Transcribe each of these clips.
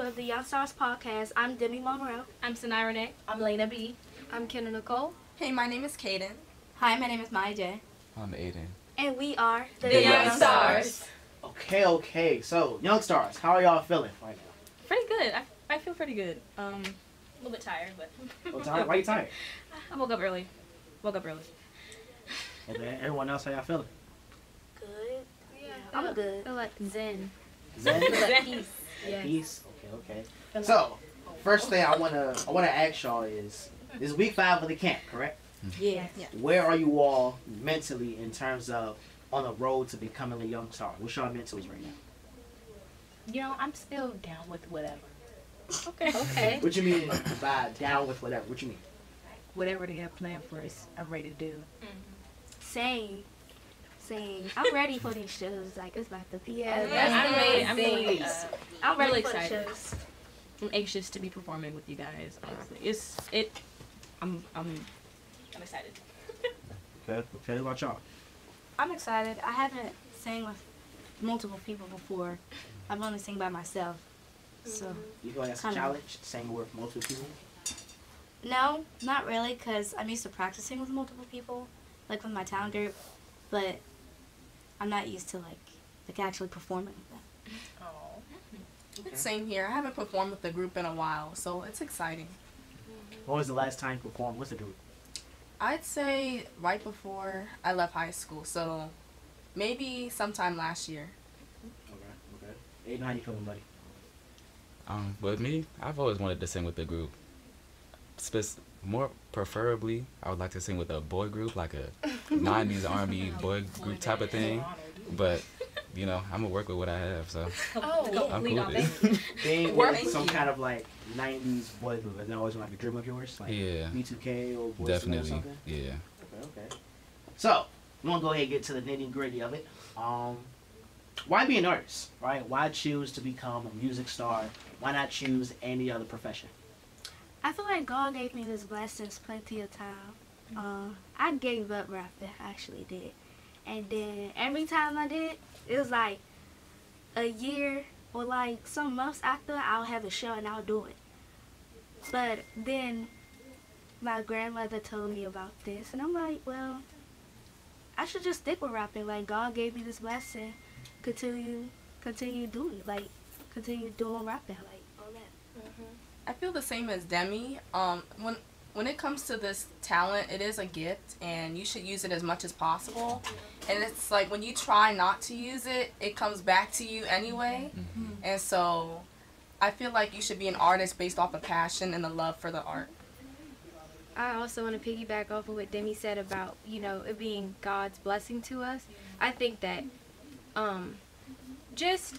of the Young Stars podcast. I'm Demi Monroe. I'm Sanai Renee. I'm Lena B. I'm Kenna Nicole. Hey, my name is Kaden. Hi, my name is Maya J. I'm Aiden. And we are the Young Stars. Okay. So, Young Stars, how are y'all feeling right now? Pretty good. I feel pretty good. A little bit tired, but. Tired? Why are you tired? I woke up early. And then everyone else, how y'all feeling? good. Yeah, I'm good. I feel like zen. Zen? Peace. Yes. Peace? Okay. So, first thing I wanna ask y'all is, this is week 5 of the camp, correct? Yes. Where are you all mentally in terms of on the road to becoming a Young Star? What's y'all mentals right now? You know, I'm still down with whatever. Okay. What you mean by down with whatever? What you mean? Whatever they have planned for us, I'm ready to do. Same. I'm ready for these shows. Like, it's about to be. Yeah, I'm really I'm ready really for the excited. shows. I'm anxious to be performing with you guys. Honestly, I'm excited. Okay. What about y'all? I'm excited. I haven't sang with multiple people before. I've only sang by myself. So, You feel like that's a Kinda. challenge, singing with multiple people? no, not really, because I'm used to practicing with multiple people, like with my talent group, but I'm not used to, like actually performing with them. It's same here. I haven't performed with the group in a while, so it's exciting. When was the last time you performed with the group? I'd say right before I left high school, so maybe sometime last year. Okay. Aiden, how you feeling, buddy? With me, I've always wanted to sing with the group. More preferably, I would like to sing with a boy group, like a 90s R&B boy group type of thing. But, you know, I'm going to work with what I have, so I'm cool with it. Being with some kind of like 90s boy group, is that always like a dream of yours? Like Yeah. B2K or Boyz II Men or Definitely, something? yeah. Okay. So, we're going to go ahead and get to the nitty gritty of it. Why be an artist, right? Why choose to become a music star? Why not choose any other profession? I feel like God gave me this blessings plenty of time. I gave up rapping, I actually did. And then every time I did, it was like a year or like some months after, I'll have a show and I'll do it. But then my grandmother told me about this, and I'm like, well, I should just stick with rapping. Like, God gave me this blessing, continue doing it. Like, continue doing rapping, like, all that. I feel the same as Demi. When it comes to this talent, it is a gift, and you should use it as much as possible. And it's like when you try not to use it, it comes back to you anyway. And so I feel like you should be an artist based off of passion and the love for the art. I also want to piggyback off of what Demi said about, it being God's blessing to us. I think that just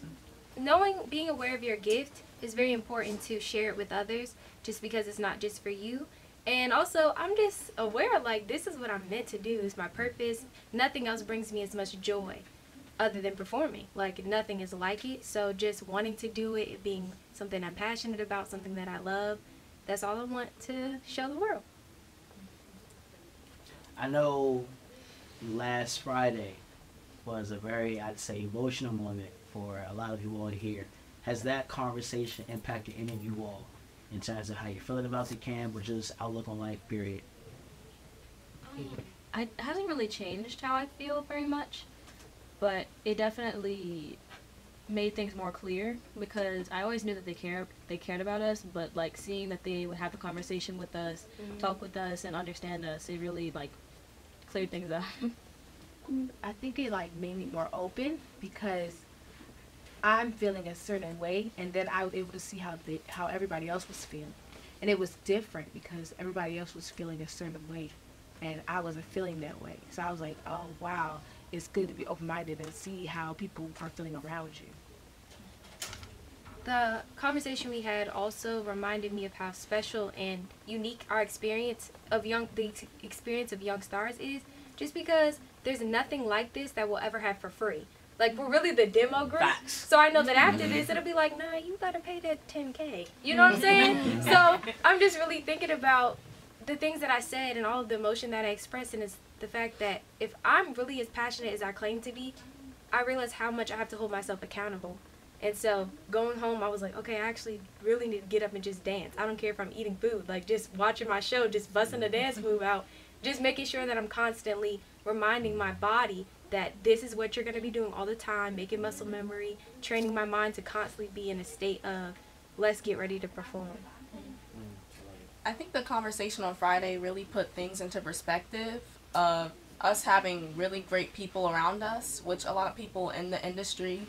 being aware of your gift is very important to share it with others, just because it's not just for you. And also, I'm just aware, like, this is what I'm meant to do. It's my purpose. Nothing else brings me as much joy other than performing. Like, nothing is like it. So just wanting to do it, it being something I'm passionate about, something that I love, that's all I want to show the world. I know last Friday was a very, I'd say, emotional moment for a lot of you all here. Has that conversation impacted any of you all in terms of how you're feeling about the camp or just outlook on life, period? It hasn't really changed how I feel very much, but it definitely made things more clear, because I always knew that they cared about us, but like seeing that they would have the conversation with us, talk with us, and understand us, it really like cleared things up. I think it like made me more open, because I'm feeling a certain way, and then I was able to see how everybody else was feeling, and it was different because everybody else was feeling a certain way, and I wasn't feeling that way. So I was like, oh wow, it's good to be open-minded and see how people are feeling around you. The conversation we had also reminded me of how special and unique our experience of Young Stars is, just because there's nothing like this that we'll ever have for free. Like, we're really the demo group. Facts. So I know that after this, it'll be like, nah, you gotta pay that $10K. You know what I'm saying? So I'm just really thinking about the things that I said and all of the emotion that I expressed, and it's the fact that if I'm really as passionate as I claim to be, I realize how much I have to hold myself accountable. And so going home, I was like, okay, I actually really need to get up and just dance. I don't care if I'm eating food, like just watching my show, just busting a dance move out, just making sure that I'm constantly reminding my body that this is what you're going to be doing all the time, making muscle memory, training my mind to constantly be in a state of, let's get ready to perform. I think the conversation on Friday really put things into perspective of us having really great people around us, which a lot of people in the industry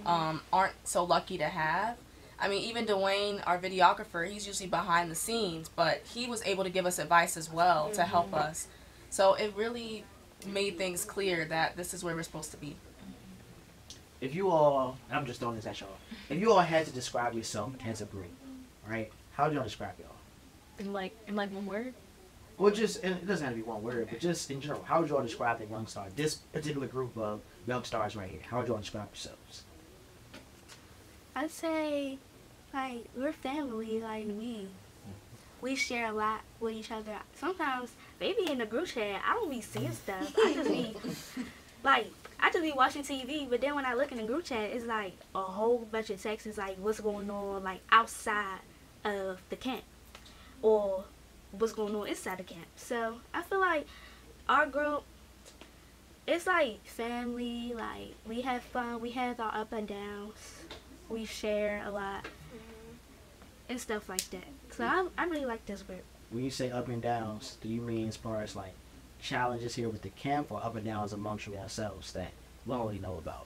aren't so lucky to have. I mean, even Dwayne, our videographer, he's usually behind the scenes, but he was able to give us advice as well to help us. So it really made things clear that this is where we're supposed to be. If you all, I'm just throwing this at y'all. If you all had to describe yourself as a group, right? How would y'all describe y'all? In like one word. Well, just, and it doesn't have to be one word, but just in general, how would y'all describe the young star, this particular group of young stars right here? How would y'all describe yourselves? I'd say, like, we're family, like me. We share a lot with each other. Sometimes, maybe in the group chat, I don't be seeing stuff. I just be, like, I just be watching TV, but then when I look in the group chat, it's like a whole bunch of texts, like, what's going on, like, outside of the camp. Or what's going on inside the camp. So I feel like our group, it's like family. Like, we have fun, we have our up and downs, we share a lot and stuff like that. So I really like this group. When you say up and downs, do you mean as far as like challenges here with the camp, or up and downs amongst yourselves that we don't really know about?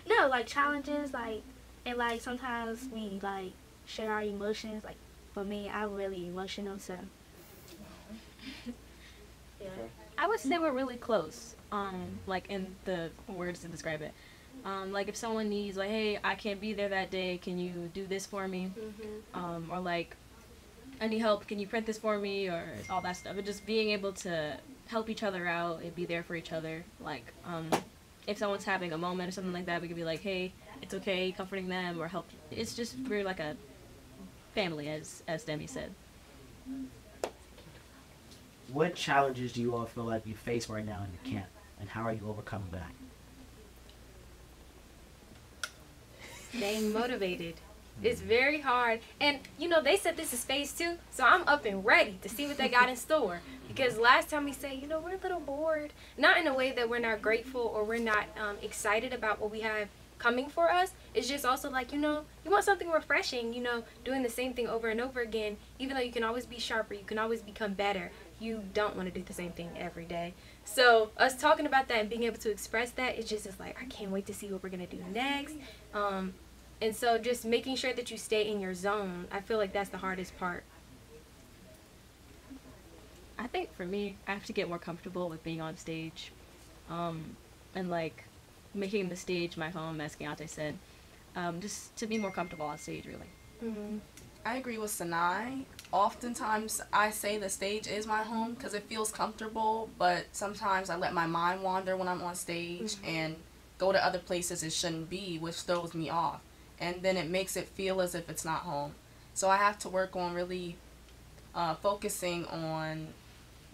No, like challenges, like, and like sometimes we like share our emotions. Like, for me, I'm really emotional, so yeah. I would say we're really close. Like in the words to describe it. Like if someone needs, like, hey, I can't be there that day, can you do this for me? Or like, I need help, can you print this for me? Or all that stuff. And just being able to help each other out and be there for each other. Like, if someone's having a moment or something like that, we could be like, hey, it's okay, comforting them or help. It's just, we're like a family, as Demi said. What challenges do you all feel like you face right now in the camp, and how are you overcoming that? Staying motivated. It's very hard. And, you know, they said this is phase 2, so I'm up and ready to see what they got in store. Because last time we said, you know, we're a little bored. Not in a way that we're not grateful or we're not excited about what we have coming for us. It's just also like, you know, you want something refreshing, you know, doing the same thing over and over again. Even though you can always be sharper, you can always become better, you don't want to do the same thing every day. So us talking about that and being able to express that, it's just like, I can't wait to see what we're going to do next. And so just making sure that you stay in your zone, I feel like that's the hardest part. I think for me, I have to get more comfortable with being on stage. And like making the stage my home, as Keontae said. Just to be more comfortable on stage, really. I agree with Sanai. Oftentimes I say the stage is my home because it feels comfortable, but sometimes I let my mind wander when I'm on stage and go to other places it shouldn't be, which throws me off. And then it makes it feel as if it's not home. So I have to work on really focusing on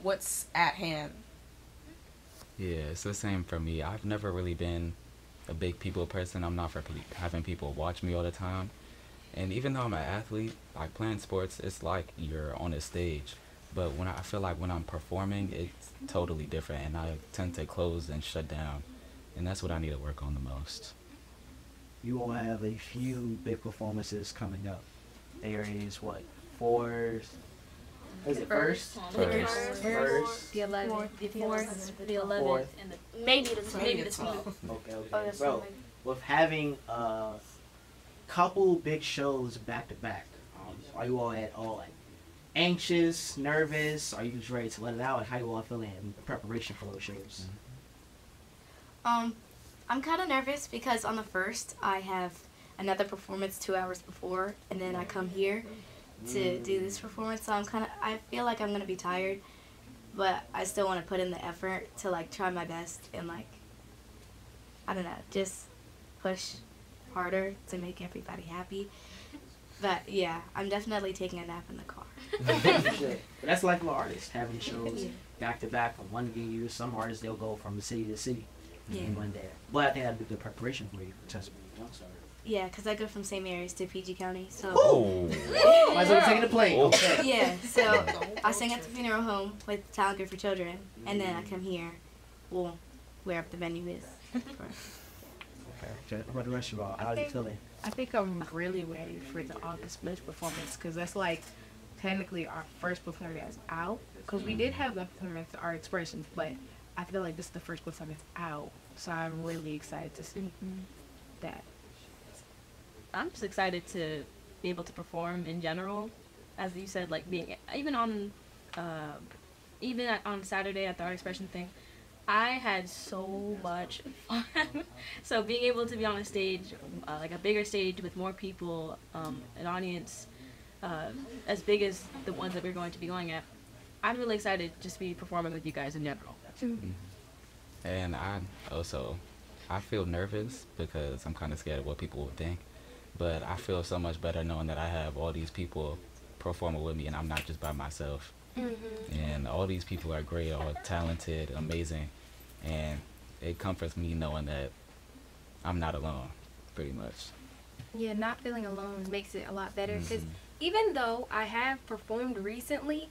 what's at hand. Yeah, it's the same for me. I've never really been a big people person. I'm not for having people watch me all the time. And even though I'm an athlete, like playing sports, it's like you're on a stage. But when I feel like when I'm performing, it's totally different, and I tend to close and shut down. And that's what I need to work on the most. You all have a few big performances coming up. There is what, fourth? Is it first? First. The 11th, the 4th, the 11th, Fourth. and the Maybe the 12th. maybe the 12th. Okay. Oh, that's Bro, fine. with having a couple big shows back to back, are you all at all like anxious, nervous? Are you just ready to let it out? And how you all feeling in preparation for those shows? I'm kind of nervous because on the first I have another performance 2 hours before, and then I come here to do this performance. So I feel like I'm gonna be tired, but I still want to put in the effort to like try my best and like, I don't know, just push harder to make everybody happy. But yeah, I'm definitely taking a nap in the car. But that's like an artist having shows back to back from one year. Some artists they'll go from city to city in one day. But I think that'd be good preparation for you for Chesapeake Young Star. Yeah, because I go from same areas to PG County, so. Oh. Might as well take the plane. Oh. Okay. Yeah, so I sing at the funeral home with Talent Group for Children, and then I come here, well, wherever the venue is. Okay. What about the rest of y'all? How are you feeling? I think I'm really ready for the August Blush performance because that's like technically our first performance out. Because we did have the performance, Art Expressions, but I feel like this is the first performance out. So I'm really excited to see that. I'm just excited to be able to perform in general, as you said, like being even on Saturday at the Art Expression thing. I had so much fun. So being able to be on a stage, like a bigger stage with more people, an audience as big as the ones that we're going to be going at, I'm really excited to just be performing with you guys in general. And I feel nervous because I'm kind of scared of what people will think. But I feel so much better knowing that I have all these people performing with me and I'm not just by myself. And all these people are great, all talented, amazing, and it comforts me knowing that I'm not alone, pretty much. Yeah, not feeling alone makes it a lot better because even though I have performed recently,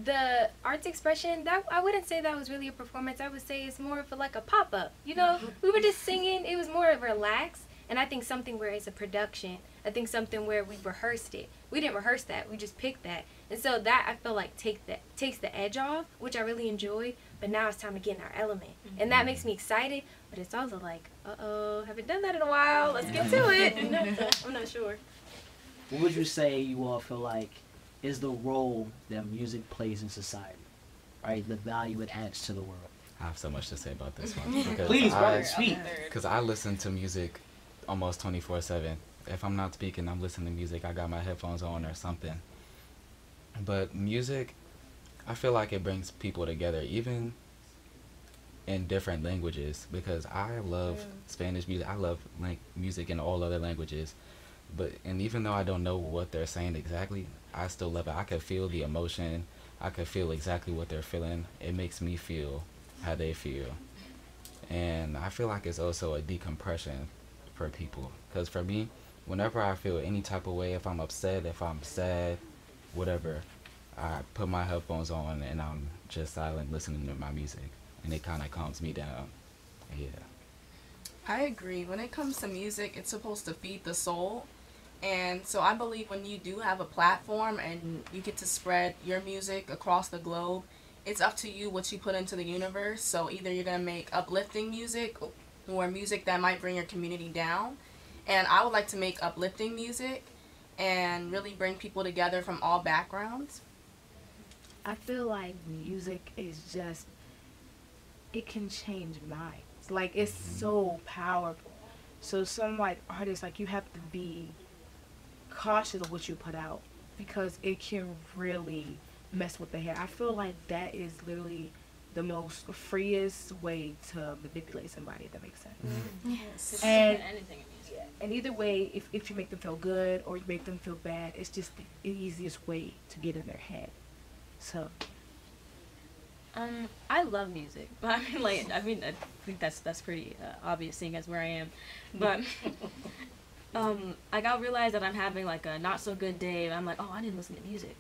the arts expression, that I wouldn't say that was really a performance. I would say it's more of like a pop-up. You know, we were just singing. It was more relaxed. And I think something where it's a production, I think something where we rehearsed it. We didn't rehearse that. We just picked that. And so that I feel like takes the edge off, which I really enjoyed. But now it's time to get in our element. And that makes me excited. But it's also like, uh-oh, haven't done that in a while. Let's get to it. I'm not sure. What would you say you all feel like is the role that music plays in society? Right? The value it adds to the world. I have so much to say about this one. Because Please, brother, speak. Because I listen to music almost 24/7. If I'm not speaking, I'm listening to music. I got my headphones on or something. But music, I feel like it brings people together, even in different languages, because I love Spanish music. I love music in all other languages. And even though I don't know what they're saying exactly, I still love it. I can feel the emotion. I can feel exactly what they're feeling. It makes me feel how they feel. And I feel like it's also a decompression for people. Because for me, whenever I feel any type of way, if I'm upset, if I'm sad, whatever, I put my headphones on and I'm just silent listening to my music. And it kind of calms me down. Yeah. I agree. When it comes to music, it's supposed to feed the soul. And so I believe when you do have a platform and you get to spread your music across the globe, it's up to you what you put into the universe. So either you're going to make uplifting music or music that might bring your community down. And I would like to make uplifting music and really bring people together from all backgrounds. I feel like music is just, it can change minds. Like, it's so powerful. So some, like, artists, like, you have to be cautious of what you put out because it can really mess with the hair. I feel like that is literally the most freest way to manipulate somebody, if that makes sense. Yes. And, Anything in music. and either way, if you make them feel good or you make them feel bad, it's just the easiest way to get in their head. So I love music, but I think that's pretty obvious seeing as where I am, but like I'll realize that I'm having like a not so good day, and I'm like, oh, I didn't listen to music,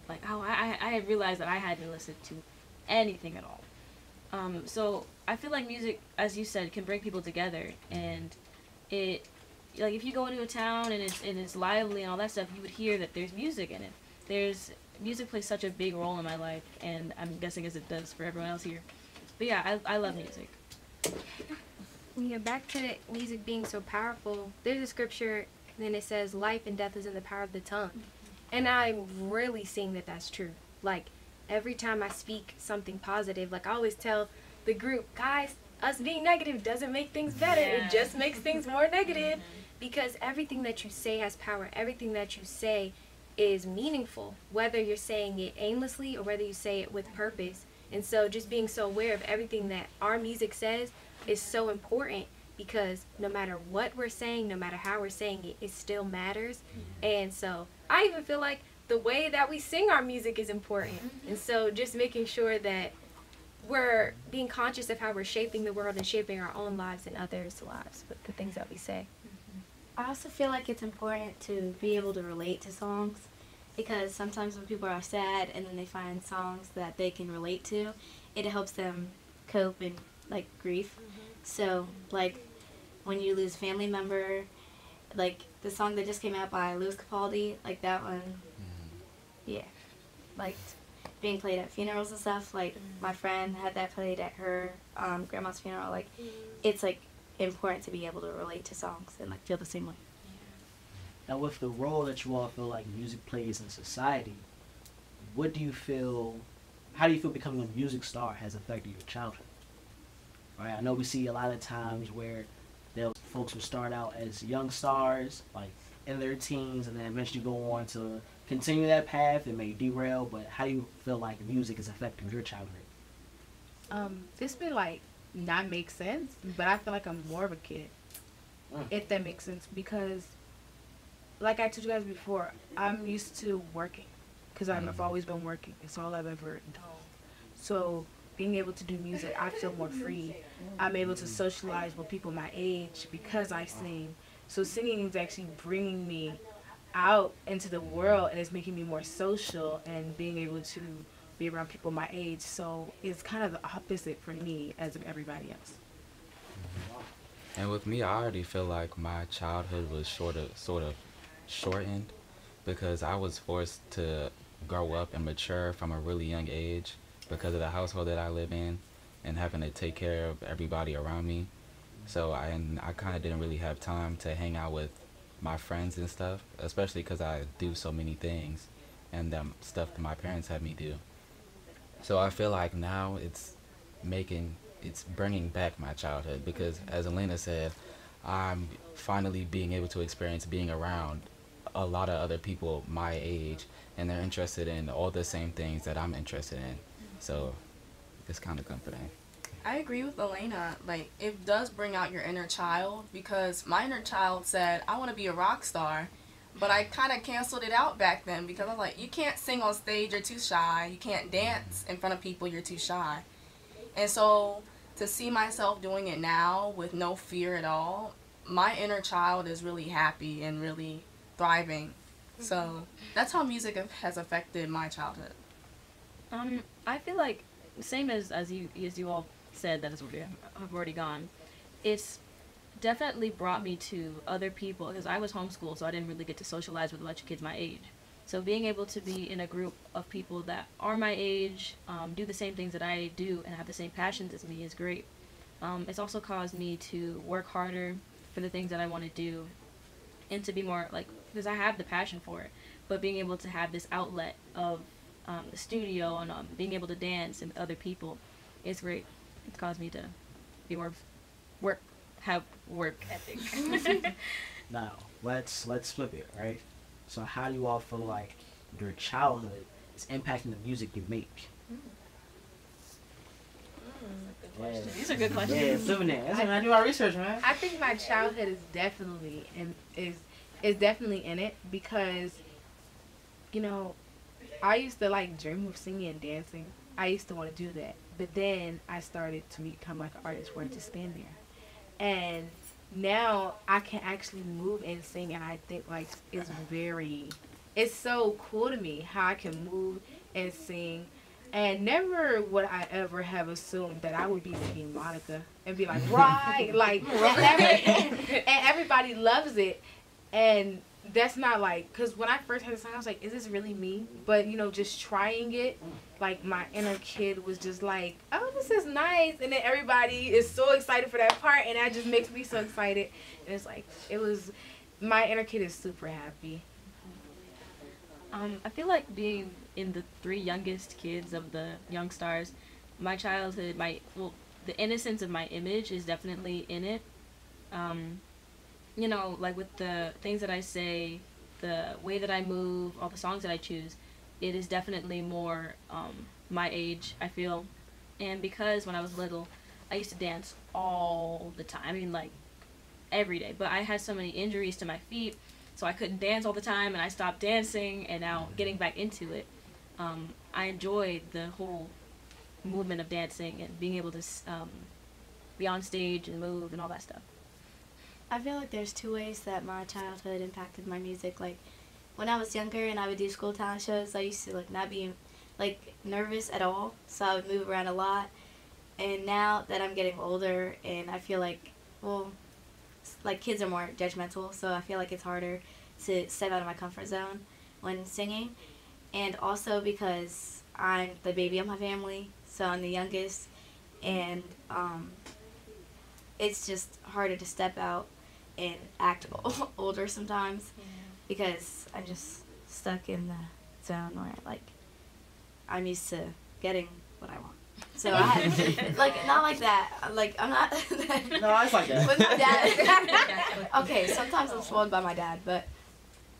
like oh, I had realized that I hadn't listened to anything at all. So I feel like music, as you said, can bring people together, and it, like if you go into a town and it's lively and all that stuff, you would hear that there's music in it. Music plays such a big role in my life, and I'm guessing as it does for everyone else here. But yeah, I love music. Yeah, back to music being so powerful. There's a scripture, then it says, life and death is in the power of the tongue. And I'm really seeing that that's true. Like, every time I speak something positive, like I always tell the group, guys, us being negative doesn't make things better. It just makes things more negative. Because everything that you say has power. Everything that you say is meaningful, whether you're saying it aimlessly or whether you say it with purpose. And so just being so aware of everything that our music says is so important, because no matter what we're saying, no matter how we're saying it, it still matters. And so I even feel like the way that we sing our music is important. And so just making sure that we're being conscious of how we're shaping the world and shaping our own lives and others' lives with the things that we say. I also feel like it's important to be able to relate to songs because sometimes when people are sad and then they find songs that they can relate to, it helps them cope in like grief. So like when you lose a family member, like the song that just came out by Louis Capaldi, like that one, yeah, like being played at funerals and stuff. Like my friend had that played at her grandma's funeral. Like it's like important to be able to relate to songs and like feel the same way. Now, with the role that you all feel like music plays in society, what do you feel? How do you feel becoming a music star has affected your childhood? Right, I know we see a lot of times where folks will start out as young stars, like in their teens, and then eventually go on to continue that path and may derail. But how do you feel like music is affecting your childhood? This may like not make sense, but I feel like I'm more of a kid. If that makes sense, because like I told you guys before, I'm used to working because I've always been working. It's all I've ever done. So being able to do music, I feel more free. I'm able to socialize with people my age because I sing. So singing is actually bringing me out into the world, and it's making me more social and being able to be around people my age. So it's kind of the opposite for me as of everybody else. And with me, I already feel like my childhood was sort of shortened because I was forced to grow up and mature from a really young age because of the household that I live in and having to take care of everybody around me. So I kind of didn't really have time to hang out with my friends and stuff, especially because I do so many things and stuff that my parents had me do. So I feel like now it's bringing back my childhood because, as Elena said, I'm finally being able to experience being around a lot of other people my age, and they're interested in all the same things that I'm interested in. So it's kind of comforting. I agree with Elena. Like, it does bring out your inner child because my inner child said, I want to be a rock star. But I kind of canceled it out back then because I was like, you can't sing on stage, you're too shy. You can't dance in front of people, you're too shy. And so to see myself doing it now with no fear at all, my inner child is really happy and really thriving. So that's how music has affected my childhood. I feel like same as you all said that have already gone. It's definitely brought me to other people because I was homeschooled, so I didn't really get to socialize with a bunch of kids my age. So being able to be in a group of people that are my age, do the same things that I do, and have the same passions as me is great. It's also caused me to work harder for the things that I want to do, and to be more like, because I have the passion for it, but being able to have this outlet of the studio and being able to dance and other people is great. It's caused me to be more have work ethic. Now, let's flip it, right? So how do you all feel like your childhood is impacting the music you make? These are good questions. Yeah, flipping it. That's when I do my research, man. I think my childhood is definitely is definitely in it because, you know, I used to like dream of singing and dancing. I used to want to do that, but then I started to become like an artist where I just stand there. And now I can actually move and sing, and I think like it's so cool to me how I can move and sing. And never would I ever have assumed that I would be singing Monica and be like, right, like, and everybody loves it. And that's not like, because when I first heard the song, I was like, is this really me? But, you know, just trying it, like, my inner kid was just like, oh, this is nice. And then everybody is so excited for that part, and that just makes me so excited. And it's like, my inner kid is super happy. I feel like being in the 3 youngest kids of the young stars, my childhood, the innocence of my image is definitely in it. You know, like with the things that I say, the way that I move, all the songs that I choose, it is definitely more my age, I feel. And because when I was little, I used to dance all the time. I mean, like, every day. But I had so many injuries to my feet, so I couldn't dance all the time, and I stopped dancing, and now getting back into it. I enjoyed the whole movement of dancing and being able to be on stage and move and all that stuff. I feel like there's two ways that my childhood impacted my music. Like, when I was younger and I would do school talent shows, I used to, like, not be, like, nervous at all. So I would move around a lot. And now that I'm getting older and I feel like, well, like, kids are more judgmental, so I feel like it's harder to step out of my comfort zone when singing. And also because I'm the baby of my family, so I'm the youngest, and it's just harder to step out and act older sometimes because I'm just stuck in the zone where, like, I'm used to getting what I want. So I, like, not like that. Like, I'm not. No, it's like that. With my dad. Okay, sometimes I'm spoiled by my dad, but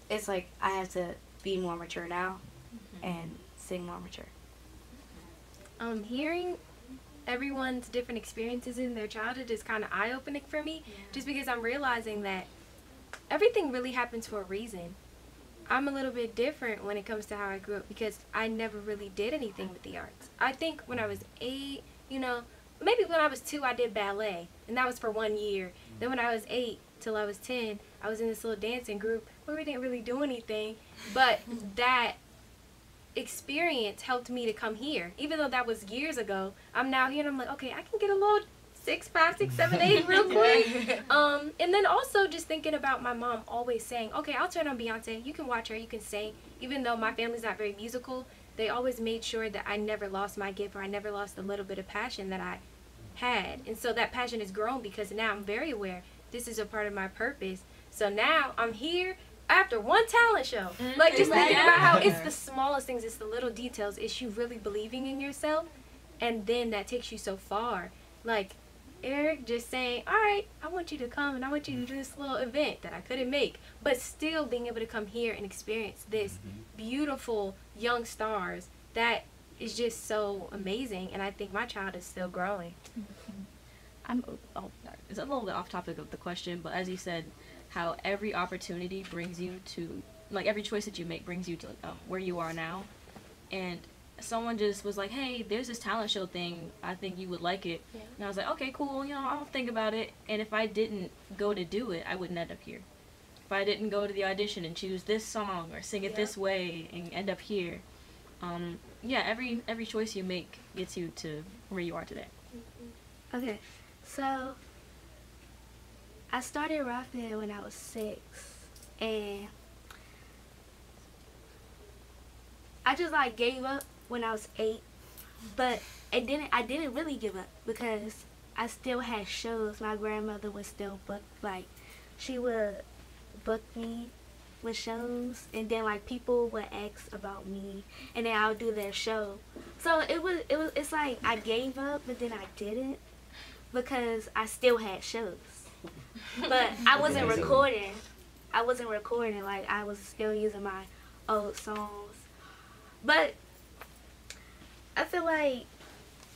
it's like I have to be more mature now and sing more mature. Hearing everyone's different experiences in their childhood is kind of eye-opening for me, just because I'm realizing that everything really happens for a reason. I'm a little bit different when it comes to how I grew up because I never really did anything with the arts. I think when I was 8, you know, maybe when I was 2 I did ballet, and that was for 1 year. Then when I was 8 till I was 10, I was in this little dancing group where we didn't really do anything, but that experience helped me to come here. Even though that was years ago, I'm now here and I'm like, okay, I can get a little 6, 5, 6, 7, 8 real quick. And then also just thinking about my mom always saying, okay, I'll turn on Beyonce, you can watch her, you can sing. Even though my family's not very musical, they always made sure that I never lost my gift or I never lost the little bit of passion that I had. And so that passion has grown because now I'm very aware this is a part of my purpose. So now I'm here after one talent show. Like, just thinking about how it's the smallest things, it's the little details, it's you really believing in yourself, and then that takes you so far. Like, Eric just saying, all right, I want you to come and I want you to do this little event that I couldn't make, but still being able to come here and experience this beautiful young stars, that is just so amazing, and I think my child is still growing. It's a little bit off topic of the question, but as you said, how every opportunity brings you to, like, every choice that you make brings you to where you are now. And someone just was like, hey, there's this talent show thing, I think you would like it. And I was like, okay, cool, you know, I'll think about it. And if I didn't go to do it, I wouldn't end up here. If I didn't go to the audition and choose this song or sing it this way and end up here, every choice you make gets you to where you are today. Okay, so I started rapping when I was 6, and I just, like, gave up when I was 8, but I didn't really give up because I still had shows. My grandmother would still book, like, she would book me with shows, and then, like, people would ask about me, and then I would do their show. So it's like I gave up, but then I didn't because I still had shows. But I wasn't recording. Like, I was still using my old songs. But I feel like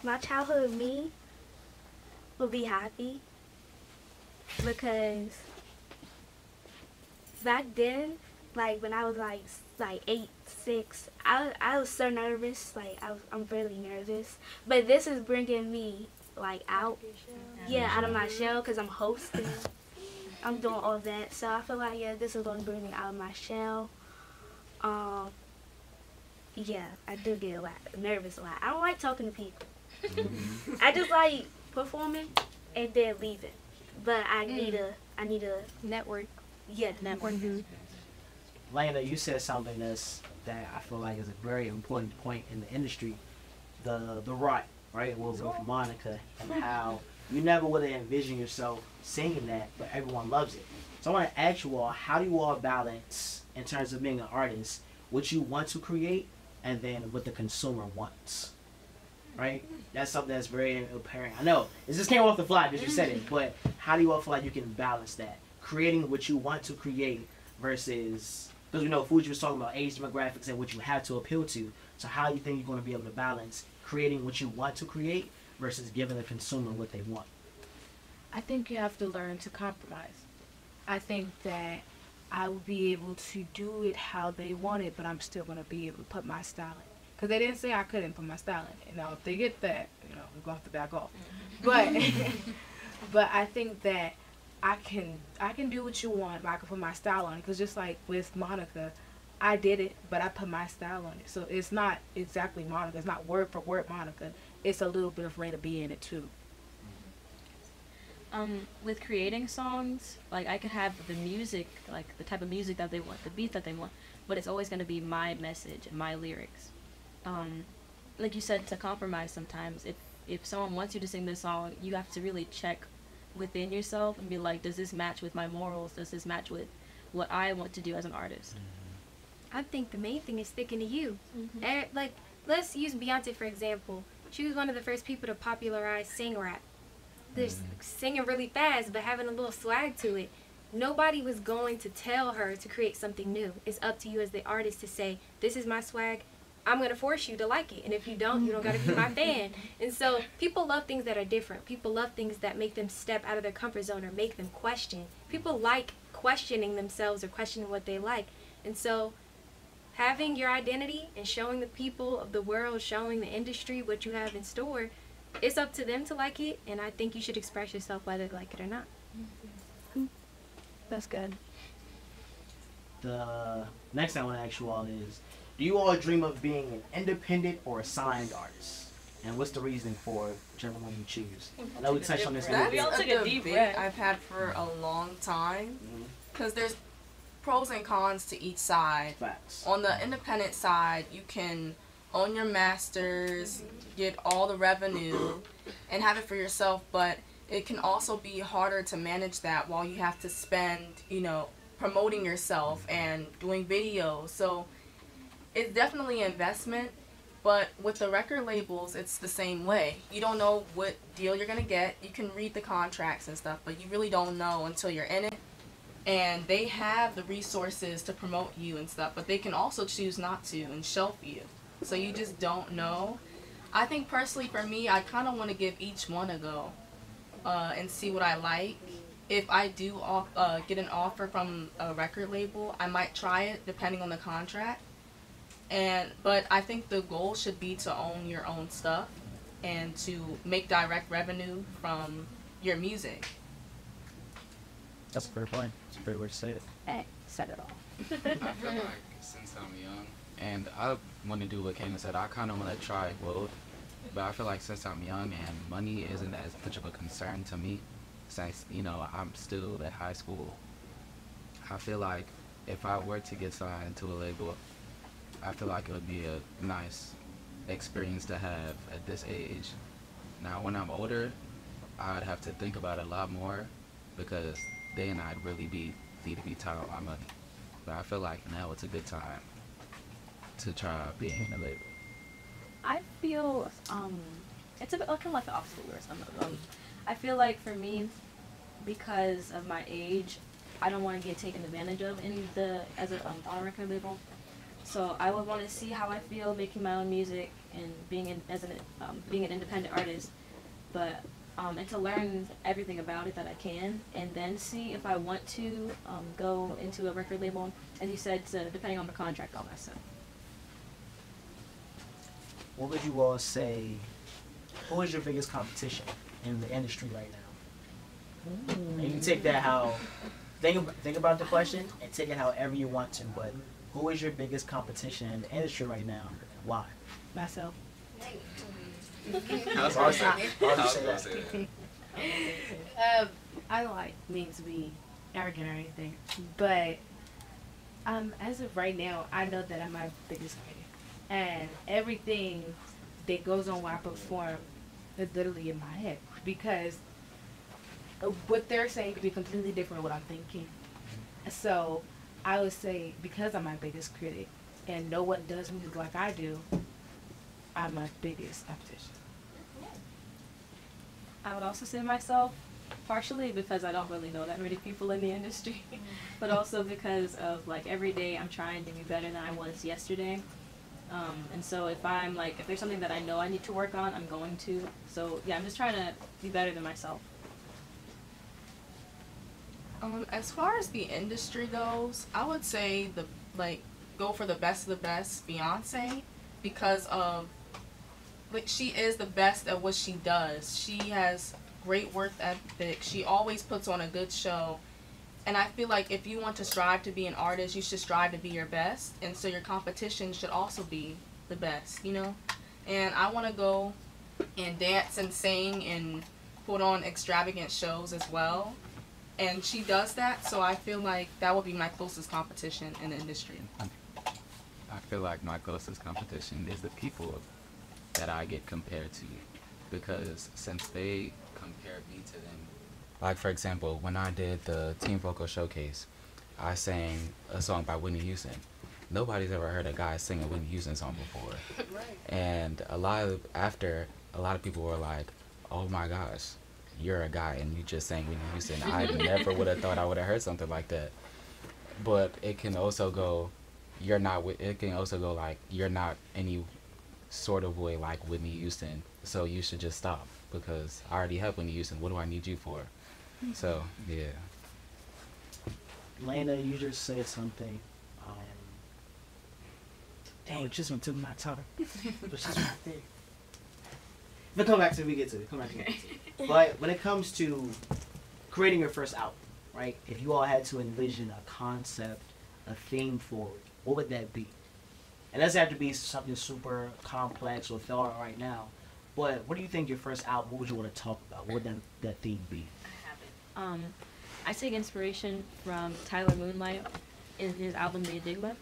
my childhood me would be happy because back then, like, when I was like 8, 6, I was so nervous. Like, I'm really nervous. But this is bringing me, like, out of my shell because I'm hosting. I'm doing all that. So I feel like, this is going to bring me out of my shell. Yeah, I do get a lot nervous a lot. I don't like talking to people. I just like performing and then leaving. But I need a Network. Yeah, network. Lena, you said something that I feel like is a very important point in the industry. The rot, right? With Monica, and how you never would have envisioned yourself singing that, but everyone loves it. So I want to ask you all, how do you all balance, in terms of being an artist, what you want to create and then what the consumer wants? Right? That's something that's very apparent. I know, it just came off the fly because you said it, but how do you all feel like you can balance that? Creating what you want to create versus, because we know Fuji was talking about age demographics and what you have to appeal to. So how do you think you're going to be able to balance creating what you want to create versus giving the consumer what they want? I think you have to learn to compromise. I think that I will be able to do it how they want it, but I'm still going to be able to put my style in. Because they didn't say I couldn't put my style in. Now, if they get that, we're going to have to back off. But I think that I can do what you want, but I can put my style on it. Because just like with Monica, I did it, but I put my style on it. So it's not exactly Monica. It's not word for word Monica. It's a little bit of Raina B in it too. With creating songs, like I could have the music, like the type of music that they want, the beat that they want, but it's always going to be my message and my lyrics. Like you said, to compromise sometimes. If someone wants you to sing this song, you have to really check within yourself and be like, does this match with my morals? Does this match with what I want to do as an artist? I think the main thing is sticking to you. Like, let's use Beyonce for example. She was one of the first people to popularize sing rap. There's singing really fast, but having a little swag to it. Nobody was going to tell her to create something new. It's up to you as the artist to say, this is my swag. I'm going to force you to like it. And if you don't got to be my fan. And so people love things that are different. People love things that make them step out of their comfort zone or make them question. People like questioning themselves or questioning what they like. And so having your identity and showing the people of the world, showing the industry what you have in store, it's up to them to like it. And I think you should express yourself whether they like it or not. That's good. The next thing I want to ask you all is, do you all dream of being an independent or a signed artist? And what's the reason for whichever one you choose? I know we touched on this a little That's bit. We all took a deep debate breath. I've had for a long time. Mhm. Because there's pros and cons to each side. Facts. On the independent side, you can own your masters, get all the revenue, and have it for yourself, but it can also be harder to manage that while you have to spend, promoting yourself and doing videos. So it's definitely an investment, but with the record labels, it's the same way. You don't know what deal you're going to get. You can read the contracts and stuff, but you really don't know until you're in it. And they have the resources to promote you and stuff, but they can also choose not to and shelf you. So you just don't know. I think personally for me, I kind of want to give each one a go and see what I like. If I do get an offer from a record label, I might try it depending on the contract. But I think the goal should be to own your own stuff and to make direct revenue from your music. That's a fair point. It's a great way to say it. Hey, said it all. I feel like since I'm young, and I want to do what Kayla said, I kind of want to try both. But I feel like since I'm young and money isn't as much of a concern to me, since, I'm still at high school, I feel like if I were to get signed to a label, I feel like it would be a nice experience to have at this age. Now, when I'm older, I'd have to think about it a lot more because then I'd really need to be tight on my money. But I feel like now it's a good time to try being in a label. I feel it's a bit kind of like the opposite of yours. I feel like for me, because of my age, I don't want to get taken advantage of as on a record label. So I would want to see how I feel making my own music and being an independent artist, but and to learn everything about it that I can, and then see if I want to go into a record label. As you said, depending on the contract, all that stuff. What would you all say, who is your biggest competition in the industry right now? And you can take that think about the question and take it however you want to, but who is your biggest competition in the industry right now? Why? Myself. I was Hard to gonna say say that. that. I don't mean to be arrogant or anything, but as of right now, I know that I'm my biggest critic, and everything that goes on while I perform is literally in my head because what they're saying could be completely different from what I'm thinking. So I would say because I'm my biggest critic and no one does music like I do, I'm my biggest competition. I would also say myself, partially because I don't really know that many people in the industry, but also because of every day I'm trying to be better than I was yesterday. And so if there's something that I know I need to work on, I'm going to. So yeah, I'm just trying to be better than myself. As far as the industry goes, I would say go for the best of the best, Beyonce, because of she is the best at what she does. She has great work ethic. She always puts on a good show. And I feel like if you want to strive to be an artist, you should strive to be your best. And so your competition should also be the best, you know? And I want to go and dance and sing and put on extravagant shows as well. And she does that, so I feel like that would be my closest competition in the industry. I feel like my closest competition is the people that I get compared to, because since they compare me to them, like for example, when I did the Team Vocal Showcase, I sang a song by Whitney Houston. Nobody's ever heard a guy sing a Whitney Houston song before. And a lot of people were like, oh my gosh, you're a guy and you just sang Whitney Houston. I never would have thought I would have heard something like that. But it can also go, it can also go like, you're not any sort of way like Whitney Houston, so you should just stop, because I already have Whitney Houston. What do I need you for? So, yeah. Lena, you just said something. Dang, it just went to my tongue. But she's right there. But come back to it, we get to it. Come back to it. But when it comes to creating your first album, right? If you all had to envision a concept, a theme for it, what would that be? It doesn't have to be something super complex or thought right now. But what do you think your first album, what would you want to talk about? What would that theme be? I take inspiration from Tyler Moonlight in his album The Enigma.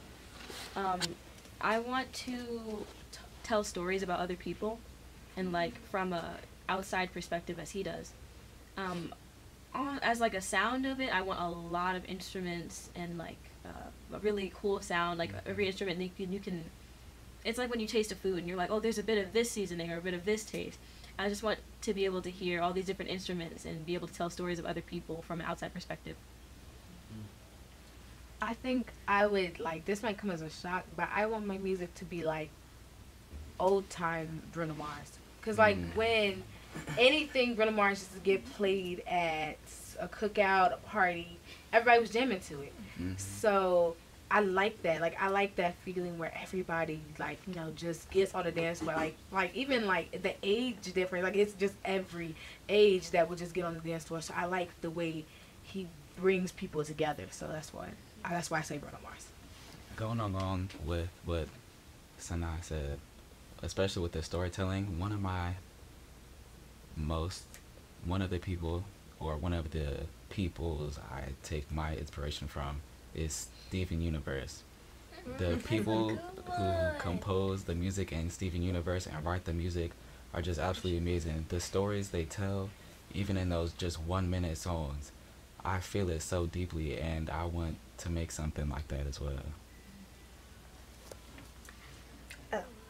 I want to tell stories about other people, and like from a outside perspective as he does. As like a sound of it, I want a lot of instruments and like a really cool sound. Like every instrument you can. It's like when you taste a food and you're like, oh, there's a bit of this seasoning or a bit of this taste. I just want to be able to hear all these different instruments and be able to tell stories of other people from an outside perspective. I think I would, like, this might come as a shock, but I want my music to be like old time Bruno Mars. Because like when anything Bruno Mars used to get played at a cookout, a party, everybody was jamming to it. So I like that. Like, I like that feeling where everybody, like, you know, just gets on the dance floor. Like even, like, the age difference. Like, it's just every age that will just get on the dance floor. So I like the way he brings people together. So that's why I say Bruno Mars. Going along with what Sanaa said, especially with the storytelling, one of the peoples I take my inspiration from is Steven Universe. The people who compose the music in Steven Universe and write the music are just absolutely amazing. The stories they tell, even in those just 1 minute songs, I feel it so deeply, and I want to make something like that as well.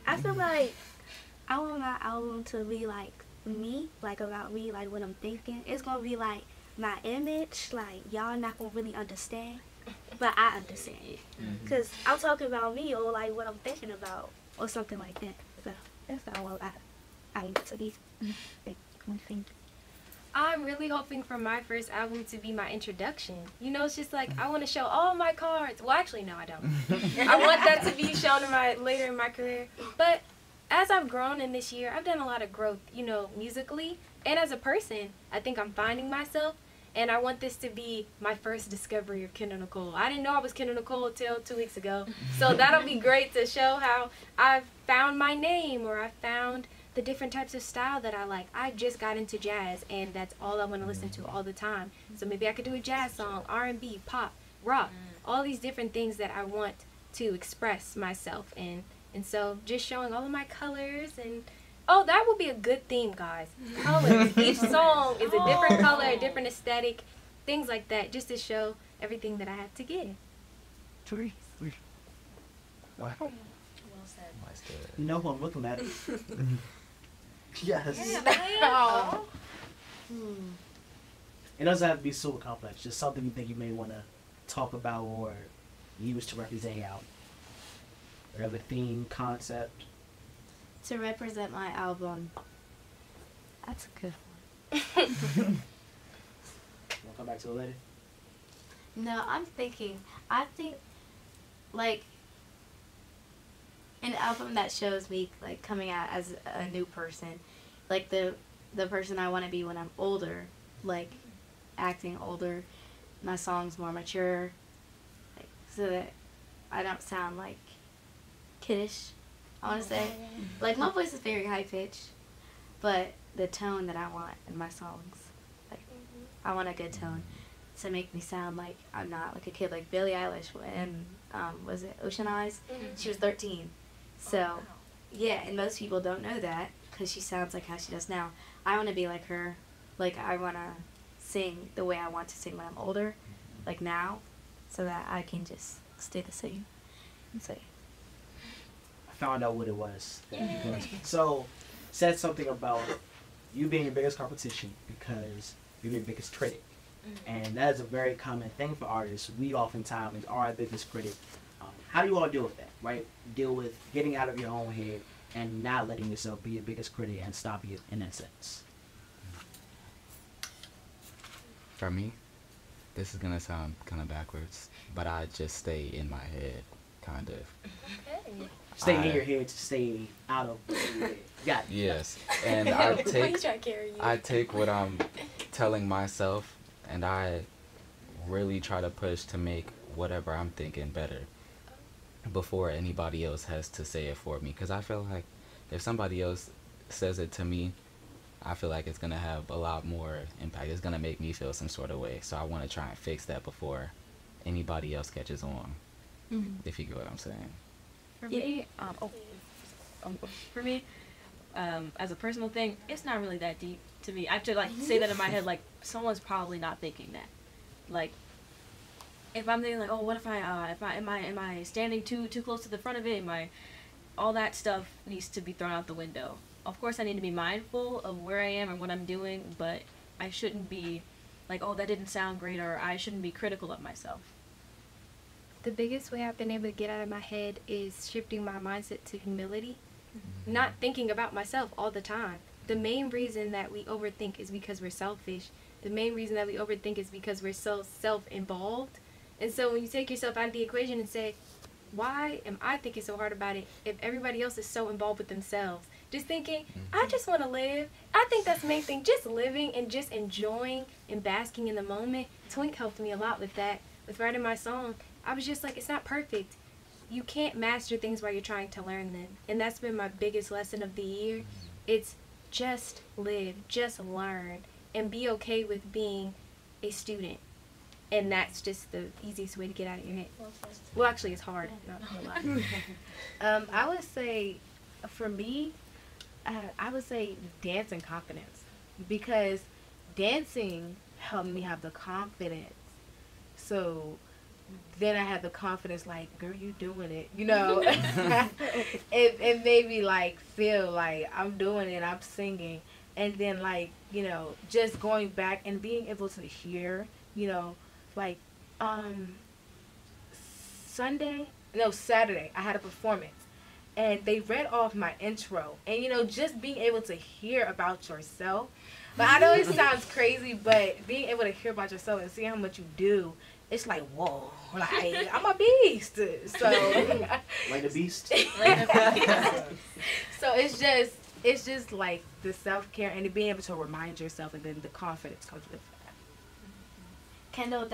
I feel like I want my album to be like me, like about me, like what I'm thinking. It's gonna be like my image, like y'all not gonna really understand, but I understand it. Cause I'm talking about me or like what I'm thinking about or something like that. So that's all I want it to be. One thing. I'm really hoping for my first album to be my introduction. You know, it's just like, I want to show all my cards. Well, actually, no, I don't. I want that to be shown later in my career. But as I've grown in this year, I've done a lot of growth, you know, musically. And as a person, I think I'm finding myself. And I want this to be my first discovery of Kendall Nicole. I didn't know I was Kendall Nicole till 2 weeks ago. So that'll be great to show how I've found my name, or I found the different types of style that I like. I just got into jazz, and that's all I want to listen to all the time. So maybe I could do a jazz song, R&B, pop, rock, all these different things that I want to express myself in. And so just showing all of my colors, and oh, that would be a good theme, guys. Colors. Each song is a different color, a different aesthetic, things like that, just to show everything that I have to give. Wow. You know who I'm looking at? Yes. It doesn't have to be super complex. Just something you think you may want to talk about or use to represent out. Or have a theme, concept. To represent my album. That's a good one. Want to come back to it later? No, I think, like, an album that shows me, like, coming out as a new person. Like, the the person I want to be when I'm older, like acting older, my songs more mature, like, so that I don't sound like kiddish. I want to say, like, my voice is very high pitched, but the tone that I want in my songs, like, I want a good tone to make me sound like I'm not like a kid, like Billie Eilish and was it Ocean Eyes? She was 13, so yeah, and most people don't know that because she sounds like how she does now. I want to be like her, like I want to sing the way I want to sing when I'm older, like now, so that I can just stay the same. So I found out what it was. So, said something about you being your biggest competition because you're your biggest critic. And that is a very common thing for artists. We oftentimes are our biggest critic. How do you all deal with that, right? Deal with getting out of your own head and not letting yourself be your biggest critic and stop you in that sense. For me, this is gonna sound kind of backwards, but I just stay in my head, kind of. Stay in your head to stay out of your head. Got it. Yes, and I take what I'm telling myself, and I really try to push to make whatever I'm thinking better before anybody else has to say it for me. Because I feel like if somebody else says it to me, I feel like it's going to have a lot more impact. It's going to make me feel some sort of way. So I want to try and fix that before anybody else catches on, if you get what I'm saying. For me, for me, as a personal thing, it's not really that deep to me. I have to like say that in my head, like someone's probably not thinking that. Like, if I'm thinking like, oh, what if am I standing too close to the front of it? All that stuff needs to be thrown out the window. Of course, I need to be mindful of where I am and what I'm doing, but I shouldn't be like, oh, that didn't sound great, or I shouldn't be critical of myself. The biggest way I've been able to get out of my head is shifting my mindset to humility, not thinking about myself all the time. The main reason that we overthink is because we're selfish. The main reason that we overthink is because we're so self-involved. And so when you take yourself out of the equation and say, why am I thinking so hard about it if everybody else is so involved with themselves? Just thinking, I just want to live. I think that's the main thing, just living and just enjoying and basking in the moment. Twink helped me a lot with that, with writing my song. I was just like, it's not perfect. You can't master things while you're trying to learn them. And that's been my biggest lesson of the year. It's just live, just learn, and be okay with being a student. And that's just the easiest way to get out of your head. Well, actually, it's hard, not a whole lot. I would say, for me, I would say dancing confidence, because dancing helped me have the confidence. So then I had the confidence, like, girl, you doing it, you know. it made me like feel like I'm doing it, I'm singing, and then like, you know, just going back and being able to hear, you know, like Saturday I had a performance and they read off my intro, and you know, just being able to hear about yourself, but I know it sounds crazy, but being able to hear about yourself and see how much you do, it's like, whoa, like I'm a beast. So like the beast. So it's just like the self-care and being able to remind yourself, and then the confidence comes with that. Kendall,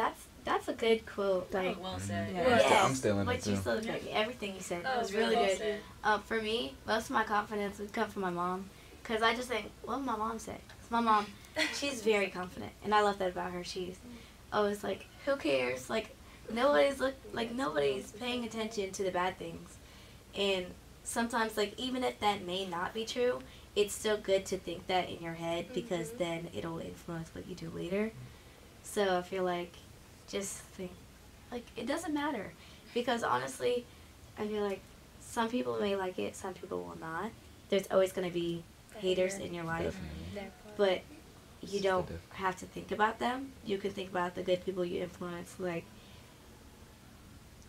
that's a good quote. Like, Well said. yes, I'm still in it but you too. still like everything you said. That It was was really really good. For me, most of my confidence would come from my mom, because I just think, what would my mom say? 'Cause my mom, she's very confident, and I love that about her. She's always like, who cares? Like, nobody's paying attention to the bad things, and sometimes, like, even if that may not be true, it's still good to think that in your head, because then it'll influence what you do later. So I feel like, just think, like, it doesn't matter, because honestly, I feel like some people may like it, some people will not. There's always going to be haters in your life, but you don't have to think about them. You can think about the good people you influence, like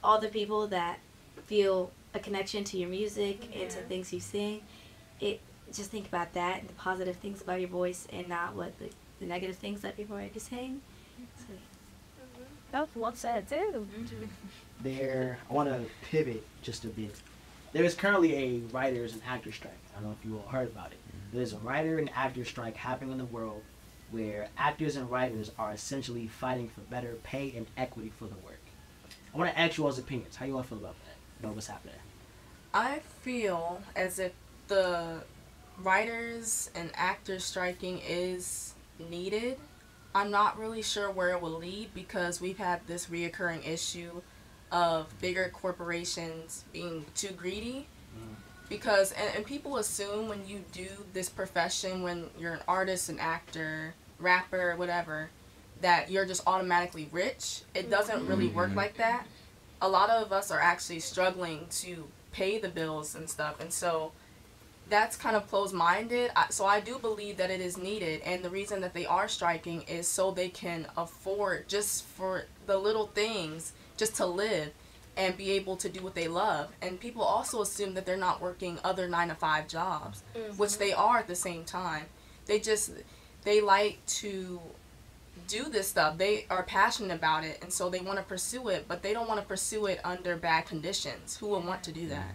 all the people that feel a connection to your music and to things you sing. Just think about that and the positive things about your voice, and not what the negative things that people are saying. So, That was well said, too. I want to pivot just a bit. There is currently a writers and actors strike. I don't know if you all heard about it. there's a writer and actor strike happening in the world where actors and writers are essentially fighting for better pay and equity for the work. I want to ask you all's opinions. How you all feel about that? You know what's happening? I feel as if the writers and actors striking is needed. I'm not really sure where it will lead because we've had this reoccurring issue of bigger corporations being too greedy. Because, and people assume when you do this profession, when you're an artist, an actor, rapper, whatever, that you're just automatically rich. It doesn't really work like that. A lot of us are actually struggling to pay the bills and stuff, and so that's kind of closed-minded. So I do believe that it is needed, and the reason that they are striking is so they can afford, just for the little things, just to live and be able to do what they love. And people also assume that they're not working other 9-to-5 jobs, which they are at the same time. They like to do this stuff. They are passionate about it, and so they want to pursue it, but they don't want to pursue it under bad conditions. Who would want to do that?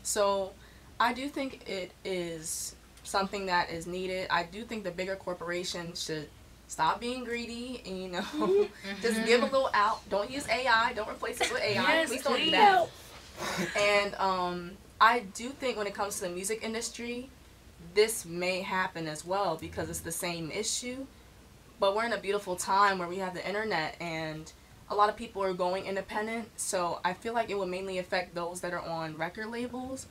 So I do think it is something that is needed. I do think the bigger corporations should stop being greedy and, you know, just give a little out. Don't use AI. Don't replace it with AI. Yes, please don't do that. And I do think when it comes to the music industry, this may happen as well because it's the same issue. But we're in a beautiful time where we have the internet and a lot of people are going independent. So I feel like it will mainly affect those that are on record labels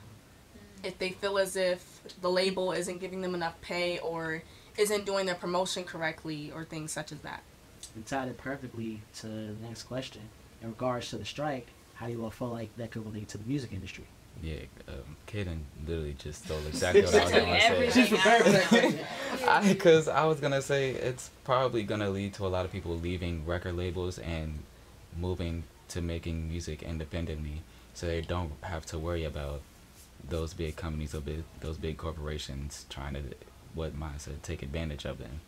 if they feel as if the label isn't giving them enough pay or isn't doing their promotion correctly or things such as that. We tied it perfectly to the next question. In regards to the strike, how do you all feel like that could relate to the music industry? Yeah, Kaden literally just stole exactly what I was going to say. She's prepared for that question. Because I was going to say it's probably going to lead to a lot of people leaving record labels and moving to making music independently so they don't have to worry about those big companies or those big corporations trying to, what mine said, take advantage of them.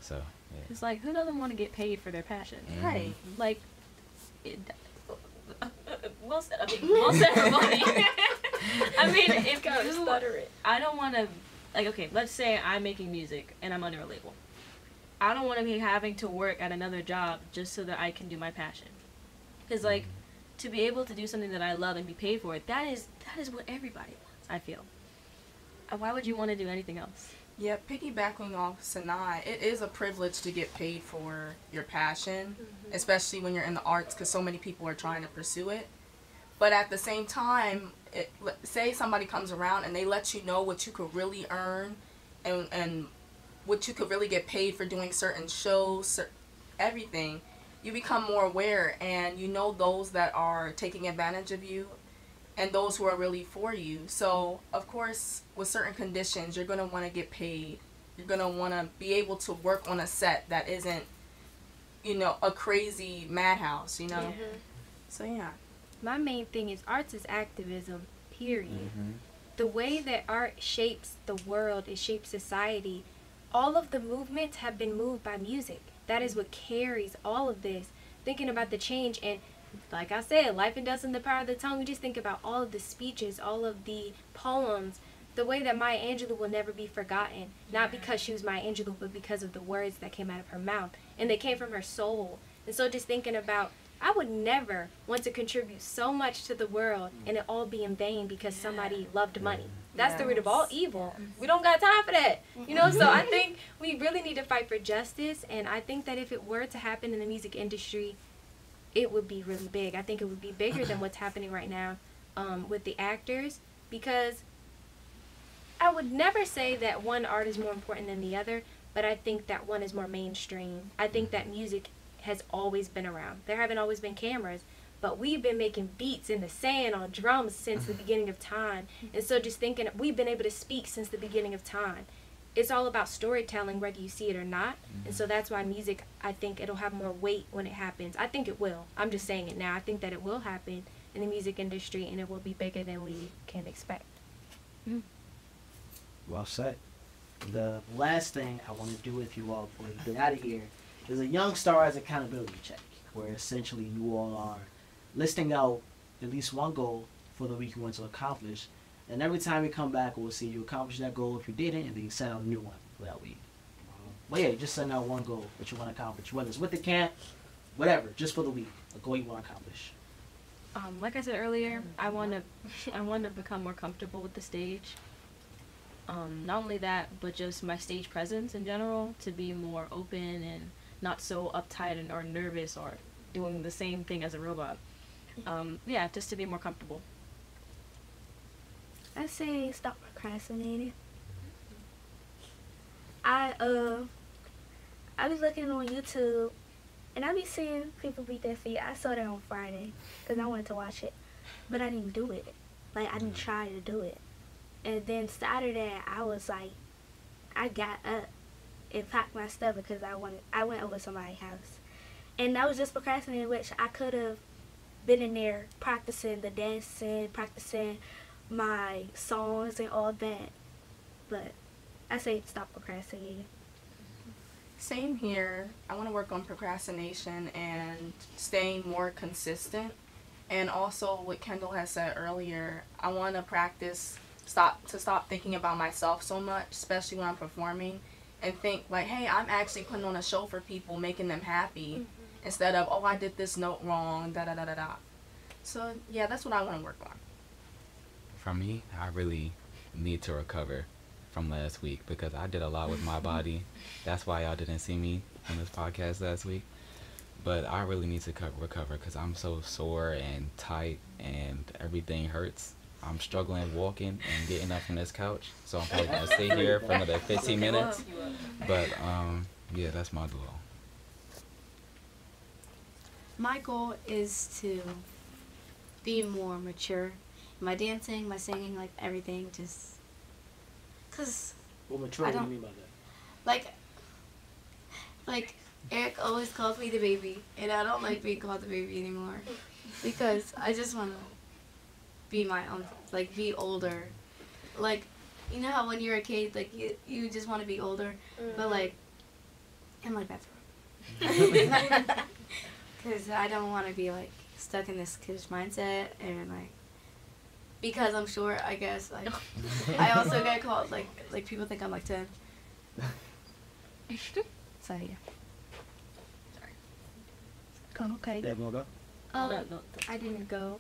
So, yeah. It's like, who doesn't want to get paid for their passion? Right. Like, well said, well said, everybody. I mean, if you stutter it, I don't want to, like, okay, let's say I'm making music and I'm under a label. I don't want to be having to work at another job just so that I can do my passion. Because, like, to be able to do something that I love and be paid for it, that is what everybody wants, I feel. Why would you want to do anything else? Yeah, piggybacking off Sanaa, it is a privilege to get paid for your passion, especially when you're in the arts because so many people are trying to pursue it. But at the same time, say somebody comes around and they let you know what you could really earn and what you could really get paid for doing certain shows, everything, you become more aware and you know those that are taking advantage of you and those who are really for you. So, of course, with certain conditions, you're going to want to get paid. You're going to want to be able to work on a set that isn't, you know, a crazy madhouse, you know? So, yeah. My main thing is arts is activism, period. The way that art shapes the world, it shapes society. All of the movements have been moved by music. That is what carries all of this. Thinking about the change, and like I said, life and death in the power of the tongue. We just think about all of the speeches, all of the poems, the way that Maya Angelou will never be forgotten. Not because she was Maya Angelou, but because of the words that came out of her mouth. And they came from her soul. And so just thinking about, I would never want to contribute so much to the world and it all be in vain because somebody loved money. That's the root of all evil. We don't got time for that. You know, so I think we really need to fight for justice. And I think that if it were to happen in the music industry, it would be really big. I think it would be bigger than what's happening right now with the actors, because I would never say that one art is more important than the other, but I think that one is more mainstream. I think that music has always been around. There haven't always been cameras, but we've been making beats in the sand on drums since the beginning of time. And so just thinking, we've been able to speak since the beginning of time. It's all about storytelling, whether you see it or not. And so that's why music, I think it'll have more weight when it happens. I think it will. I'm just saying it now. I think that it will happen in the music industry, and it will be bigger than we can expect. Well said. The last thing I want to do with you all before we get out of here is a Young Stars accountability check, where essentially you all are listing out at least one goal for the week you want to accomplish, And every time you come back, we'll see you accomplish that goal. If you didn't, and then you set out a new one for that week. But yeah, just set out one goal that you want to accomplish, whether it's with the camp, whatever, just for the week, a goal you want to accomplish. Like I said earlier, I want to become more comfortable with the stage. Not only that, but just my stage presence in general, to be more open and not so uptight or nervous or doing the same thing as a robot. Yeah, just to be more comfortable. I say stop procrastinating. I be looking on YouTube, and I be seeing people beat their feet. I saw that on Friday because I wanted to watch it, but I didn't do it. Like, I didn't try to do it. And then Saturday, I was like, I got up and packed my stuff because I went over somebody's house, and that was just procrastinating, which I could have been in there practicing the dancing, practicing my songs and all that. But I say stop procrastinating. Same here. I want to work on procrastination and staying more consistent. And also what Kendall has said earlier, I want to practice stop thinking about myself so much, especially when I'm performing, and think like, hey, I'm actually putting on a show for people, making them happy, instead of, oh, I did this note wrong, da da da da da. So yeah, that's what I want to work on. For me, I really need to recover from last week because I did a lot with my body. That's why y'all didn't see me on this podcast last week. But I really need to recover because I'm so sore and tight and everything hurts. I'm struggling walking and getting up from this couch. So I'm probably going to stay here for another 15 minutes. But yeah, that's my goal. My goal is to be more mature. My dancing, my singing, like everything, just cause Well, mature, what do you mean by that? like Eric always calls me the baby, and I don't like being called the baby anymore because I just want to be my own, like be older. Like, you know how when you're a kid, like you just want to be older, but like in my bathroom, because I don't want to be like stuck in this kiddish mindset and like. Because I'm short, I guess. Like, I also get called like people think I'm like 10. So yeah. Oh, okay. Dave, you wanna go? I didn't go.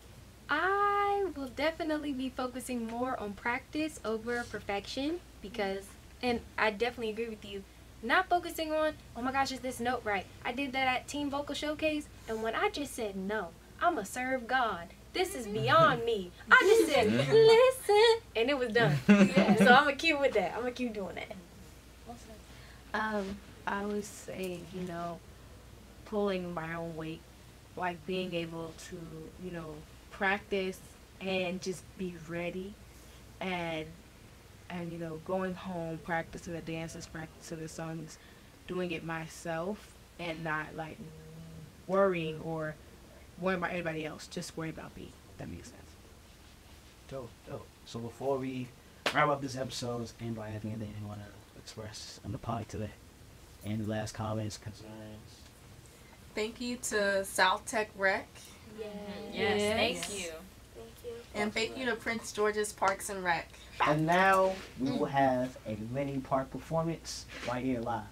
I will definitely be focusing more on practice over perfection because, and I definitely agree with you, not focusing on, oh my gosh, is this note right? I did that at Team Vocal Showcase, and when I just said no, I'ma serve God. This is beyond me. I just said, listen, and it was done. So I'm going to keep with that. I'm going to keep doing that. I would say, pulling my own weight, like being able to, practice and just be ready and going home, practicing the dances, practicing the songs, doing it myself and not like worrying about anybody else, just worry about me. That makes sense. Dope. So before we wrap up this episode, does anybody have anything they want to express on the pod today? Any last comments, concerns? Thank you to South Tech Rec. Yes, thank you. And thank you to Prince George's Parks and Rec. And now we will have a mini park performance right here live.